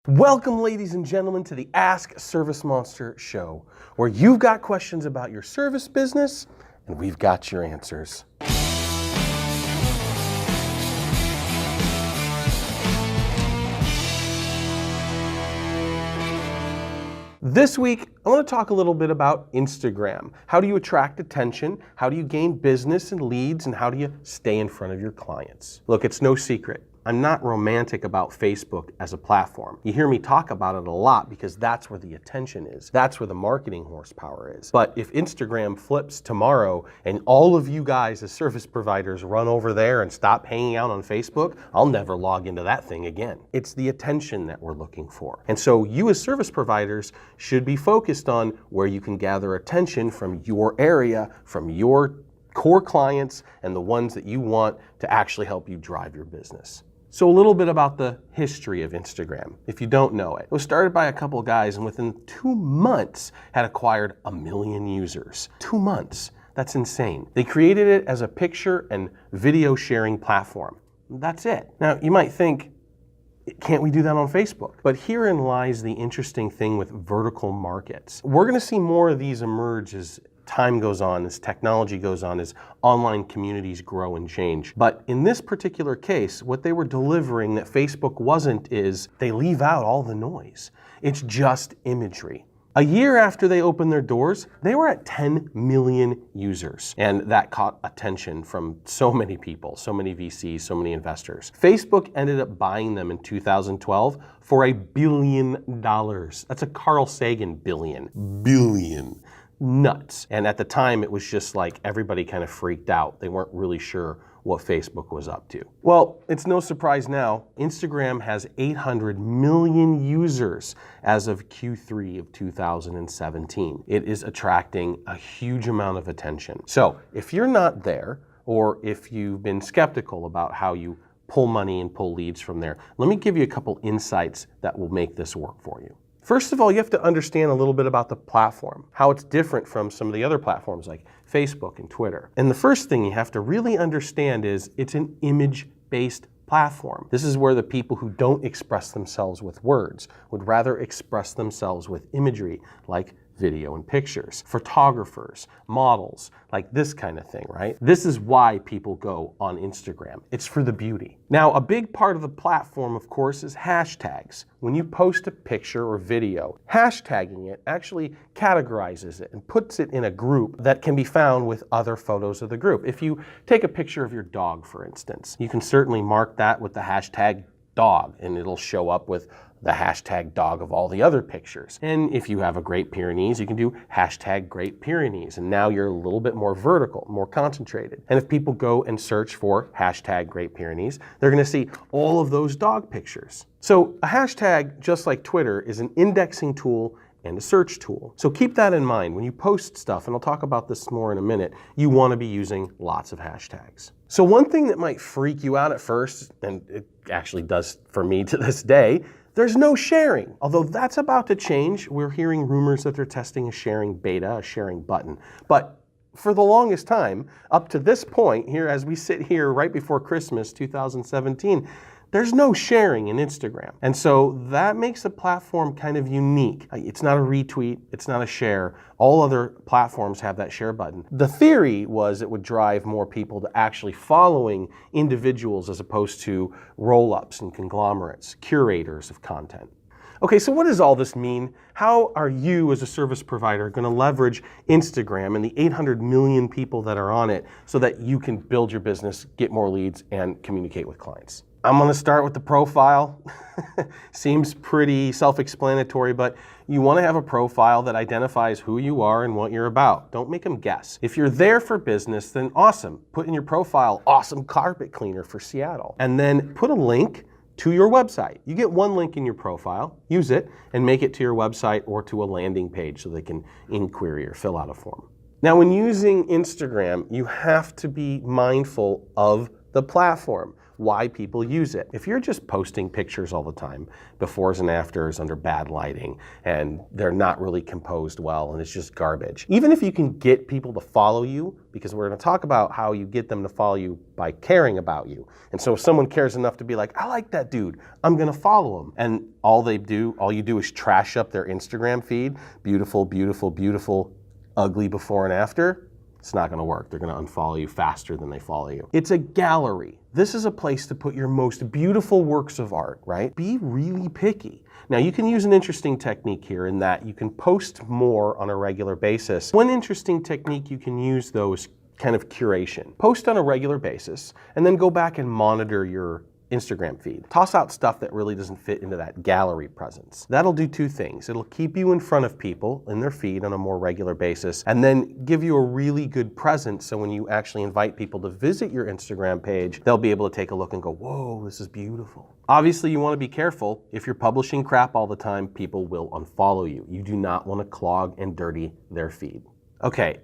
Welcome, ladies and gentlemen, to the Ask ServiceMonster show, where you've got questions about your service business, and we've got your answers. This week, I want to talk a little bit about Instagram. How do you attract attention? How do you gain business and leads? And how do you stay in front of your clients? Look, it's no secret. I'm not romantic about Facebook as a platform. You hear me talk about it a lot because that's where the attention is. That's where the marketing horsepower is. But if Instagram flips tomorrow and all of you guys as service providers run over there and stop hanging out on Facebook, I'll never log into that thing again. It's the attention that we're looking for. And so you as service providers should be focused on where you can gather attention from your area, from your core clients, and the ones that you want to actually help you drive your business. So a little bit about the history of Instagram, if you don't know it. It was started by a couple of guys and within 2 months had acquired 1 million users. 2 months, that's insane. They created it as a picture and video sharing platform. That's it. Now you might think, can't we do that on Facebook? But herein lies the interesting thing with vertical markets. We're gonna see more of these emerge as time goes on, as technology goes on, as online communities grow and change. But in this particular case, what they were delivering that Facebook wasn't is they leave out all the noise. It's just imagery. A year after they opened their doors, they were at 10 million users. And that caught attention from so many people, so many VCs, so many investors. Facebook ended up buying them in 2012 for $1 billion. That's a Carl Sagan billion. Billion. Nuts. And at the time, it was just like everybody kind of freaked out. They weren't really sure what Facebook was up to. Well, it's no surprise now. Instagram has 800 million users as of Q3 of 2017. It is attracting a huge amount of attention. So if you're not there, or if you've been skeptical about how you pull money and pull leads from there, let me give you a couple insights that will make this work for you. First of all, you have to understand a little bit about the platform, how it's different from some of the other platforms like Facebook and Twitter. And the first thing you have to really understand is it's an image-based platform. This is where the people who don't express themselves with words would rather express themselves with imagery, like video and pictures. Photographers, models, like this kind of thing, right? This is why people go on Instagram. It's for the beauty. Now, a big part of the platform, of course, is hashtags. When you post a picture or video, hashtagging it actually categorizes it and puts it in a group that can be found with other photos of the group. If you take a picture of your dog, for instance, you can certainly mark that with the hashtag dog, and it'll show up with the hashtag dog of all the other pictures. And if you have a Great Pyrenees, you can do hashtag Great Pyrenees. And now you're a little bit more vertical, more concentrated. And if people go and search for hashtag Great Pyrenees, they're gonna see all of those dog pictures. So a hashtag, just like Twitter, is an indexing tool and a search tool. So keep that in mind. When you post stuff, and I'll talk about this more in a minute, you wanna be using lots of hashtags. So one thing that might freak you out at first, and it actually does for me to this day, there's no sharing. Although that's about to change. We're hearing rumors that they're testing a sharing beta, a sharing button. But for the longest time, up to this point here, as we sit here right before Christmas 2017, there's no sharing in Instagram. And so that makes the platform kind of unique. It's not a retweet, it's not a share. All other platforms have that share button. The theory was it would drive more people to actually following individuals as opposed to roll-ups and conglomerates, curators of content. Okay, so what does all this mean? How are you as a service provider gonna leverage Instagram and the 800 million people that are on it so that you can build your business, get more leads, and communicate with clients? I'm gonna start with the profile. Seems pretty self-explanatory, but you wanna have a profile that identifies who you are and what you're about. Don't make them guess. If you're there for business, then awesome. Put in your profile, awesome carpet cleaner for Seattle. And then put a link to your website. You get one link in your profile, use it, and make it to your website or to a landing page so they can inquiry or fill out a form. Now, when using Instagram, you have to be mindful of the platform. why people use it. If you're just posting pictures all the time, befores and afters under bad lighting, and they're not really composed well, and it's just garbage. Even if you can get people to follow you, because we're going to talk about how you get them to follow you by caring about you. And so if someone cares enough to be like, I like that dude, I'm going to follow him. And all you do is trash up their Instagram feed, beautiful, beautiful, beautiful, ugly before and after, it's not going to work. They're going to unfollow you faster than they follow you. It's a gallery. This is a place to put your most beautiful works of art, right? Be really picky. Now, you can use an interesting technique here in that you can post more on a regular basis. One interesting technique you can use, though, is kind of curation. Post on a regular basis, and then go back and monitor your Instagram feed. Toss out stuff that really doesn't fit into that gallery presence. That'll do two things. It'll keep you in front of people in their feed on a more regular basis, and then give you a really good presence so when you actually invite people to visit your Instagram page, they'll be able to take a look and go, whoa, this is beautiful. Obviously, you want to be careful. If you're publishing crap all the time, people will unfollow you. You do not want to clog and dirty their feed. Okay.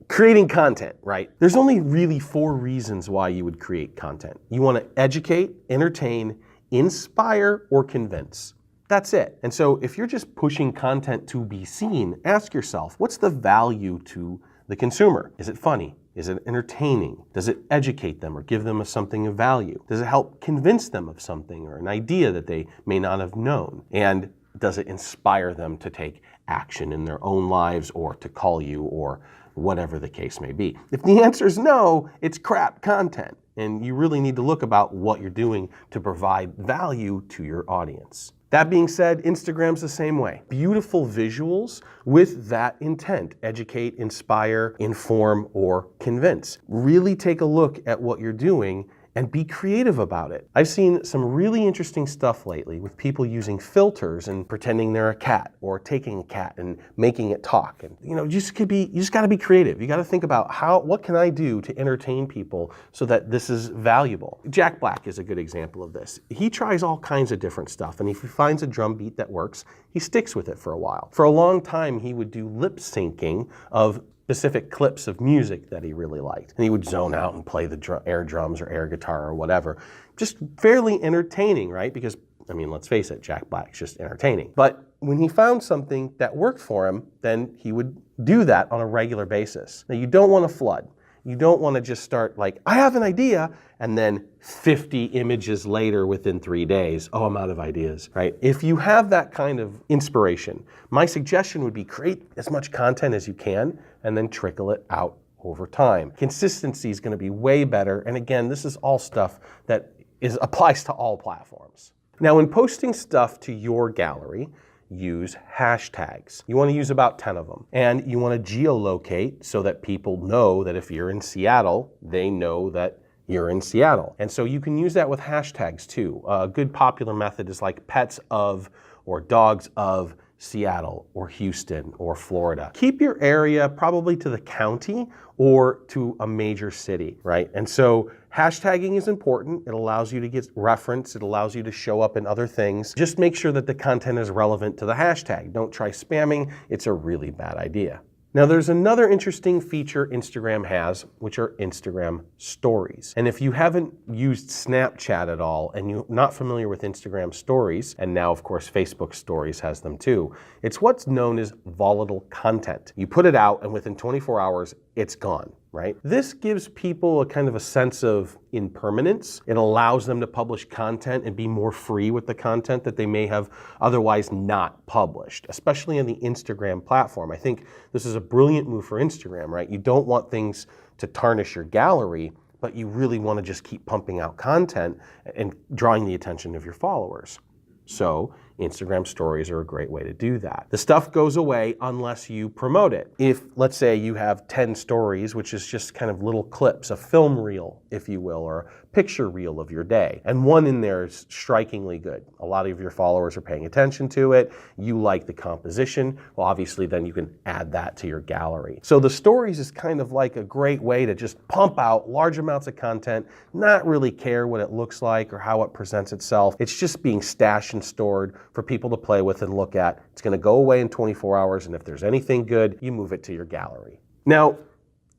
Creating content, right? There's only really 4 reasons why you would create content. You want to educate, entertain, inspire, or convince. That's it. And so if you're just pushing content to be seen, ask yourself, what's the value to the consumer? Is it funny? Is it entertaining? Does it educate them or give them something of value? Does it help convince them of something or an idea that they may not have known? And does it inspire them to take action in their own lives or to call you or whatever the case may be? If the answer is no, it's crap content, and you really need to look about what you're doing to provide value to your audience. That being said, Instagram's the same way. Beautiful visuals with that intent: educate, inspire, inform, or convince. Really take a look at what you're doing and be creative about it. I've seen some really interesting stuff lately with people using filters and pretending they're a cat, or taking a cat and making it talk. And you just got to be creative. You got to think about what can I do to entertain people so that this is valuable. Jack Black is a good example of this. He tries all kinds of different stuff, and if he finds a drum beat that works, he sticks with it for a while. For a long time, he would do lip syncing of specific clips of music that he really liked. And he would zone out and play the air drums or air guitar or whatever. Just fairly entertaining, right? Because, let's face it, Jack Black's just entertaining. But when he found something that worked for him, then he would do that on a regular basis. Now, you don't want to flood. You don't want to just start like, I have an idea, and then 50 images later within 3 days, oh, I'm out of ideas, right? If you have that kind of inspiration, my suggestion would be create as much content as you can and then trickle it out over time. Consistency is going to be way better. And again, this is all stuff that applies to all platforms. Now, when posting stuff to your gallery, use hashtags. You want to use about 10 of them. And you want to geolocate so that people know that if you're in Seattle, they know that you're in Seattle. And so you can use that with hashtags too. A good popular method is like pets of or dogs of Seattle or Houston or Florida. Keep your area probably to the county or to a major city, right? And so hashtagging is important. It allows you to get reference. It allows you to show up in other things. Just make sure that the content is relevant to the hashtag. Don't try spamming. It's a really bad idea. Now, there's another interesting feature Instagram has, which are Instagram stories. And if you haven't used Snapchat at all and you're not familiar with Instagram stories, and now, of course, Facebook stories has them too, it's what's known as volatile content. You put it out and within 24 hours, it's gone, right? This gives people a kind of a sense of impermanence. It allows them to publish content and be more free with the content that they may have otherwise not published, especially on the Instagram platform. I think this is a brilliant move for Instagram, right? You don't want things to tarnish your gallery, but you really want to just keep pumping out content and drawing the attention of your followers. So Instagram stories are a great way to do that. The stuff goes away unless you promote it. If, let's say, you have 10 stories, which is just kind of little clips, a film reel, if you will, or a picture reel of your day, and one in there is strikingly good. A lot of your followers are paying attention to it. You like the composition. Well, obviously, then you can add that to your gallery. So the stories is kind of like a great way to just pump out large amounts of content, not really care what it looks like or how it presents itself. It's just being stashed and stored for people to play with and look at. It's going to go away in 24 hours, and if there's anything good, you move it to your gallery. Now,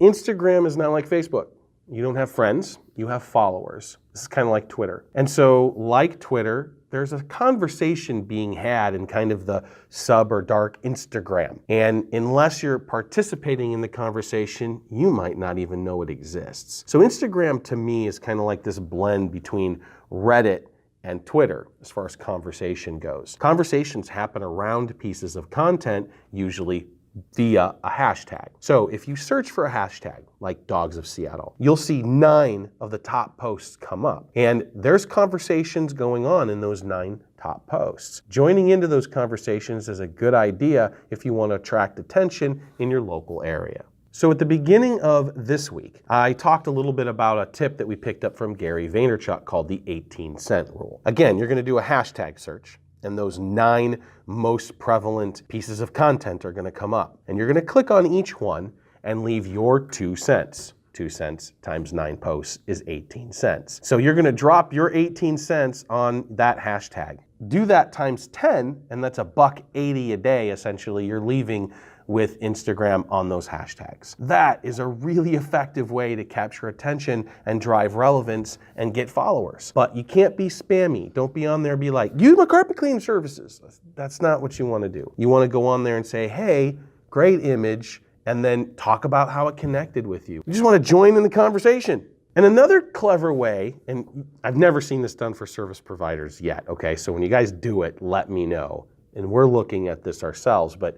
Instagram is not like Facebook. You don't have friends, you have followers. This is kind of like Twitter. And so, like Twitter, there's a conversation being had in kind of the sub or dark Instagram. And unless you're participating in the conversation, you might not even know it exists. So Instagram to me is kind of like this blend between Reddit and Twitter as far as conversation goes. Conversations happen around pieces of content, usually via a hashtag. So if you search for a hashtag like Dogs of Seattle, you'll see 9 of the top posts come up. And there's conversations going on in those 9 top posts. Joining into those conversations is a good idea if you want to attract attention in your local area. So at the beginning of this week, I talked a little bit about a tip that we picked up from Gary Vaynerchuk called the 18-cent rule. Again, you're going to do a hashtag search, and those 9 most prevalent pieces of content are going to come up. And you're going to click on each one and leave your 2 cents. 2 cents times 9 posts is 18 cents. So you're going to drop your 18 cents on that hashtag. Do that times 10, and that's $1.80 a day, essentially, you're leaving with Instagram on those hashtags. That is a really effective way to capture attention and drive relevance and get followers. But you can't be spammy. Don't be on there and be like, use my carpet cleaning services. That's not what you want to do. You want to go on there and say, hey, great image, and then talk about how it connected with you. You just want to join in the conversation. And another clever way, and I've never seen this done for service providers yet, okay? So when you guys do it, let me know. And we're looking at this ourselves, but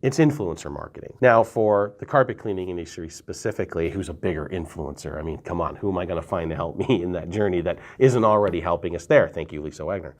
it's influencer marketing. Now, for the carpet cleaning industry specifically, who's a bigger influencer? I mean, come on, who am I going to find to help me in that journey that isn't already helping us there? Thank you, Lisa Wagner.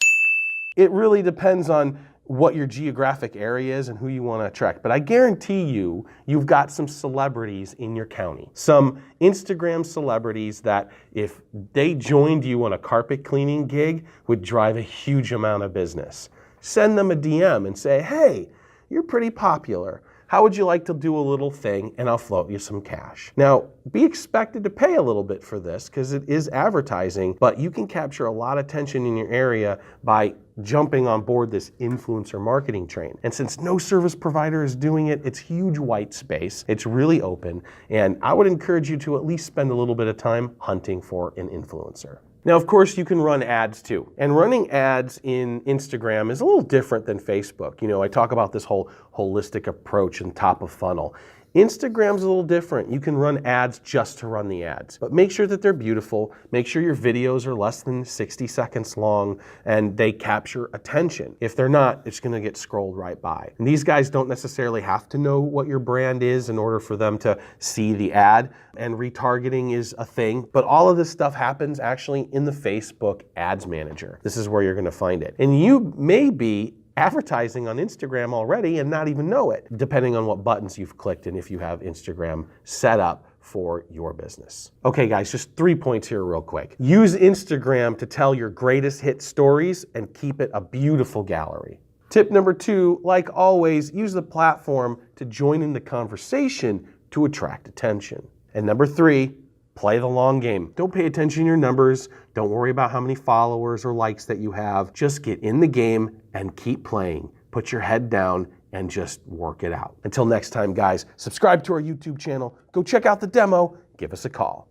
It really depends on what your geographic area is and who you want to attract. But I guarantee you, you've got some celebrities in your county. Some Instagram celebrities that if they joined you on a carpet cleaning gig would drive a huge amount of business. Send them a DM and say, hey, you're pretty popular. How would you like to do a little thing and I'll float you some cash? Now, be expected to pay a little bit for this because it is advertising, but you can capture a lot of attention in your area by jumping on board this influencer marketing train. And since no service provider is doing it, it's huge white space. It's really open. And I would encourage you to at least spend a little bit of time hunting for an influencer. Now, of course, you can run ads too. And running ads in Instagram is a little different than Facebook. You know, I talk about this whole holistic approach and top of funnel. Instagram's a little different. You can run ads just to run the ads, but make sure that they're beautiful. Make sure your videos are less than 60 seconds long and they capture attention. If they're not, it's going to get scrolled right by. And these guys don't necessarily have to know what your brand is in order for them to see the ad. And retargeting is a thing, but all of this stuff happens actually in the Facebook Ads Manager. This is where you're going to find it. And you may be advertising on Instagram already and not even know it, depending on what buttons you've clicked and if you have Instagram set up for your business. Okay guys, just 3 points here real quick. Use Instagram to tell your greatest hit stories and keep it a beautiful gallery. Tip number 2, like always, use the platform to join in the conversation to attract attention. And number 3, play the long game. Don't pay attention to your numbers. Don't worry about how many followers or likes that you have. Just get in the game and keep playing. Put your head down and just work it out. Until next time, guys, subscribe to our YouTube channel. Go check out the demo. Give us a call.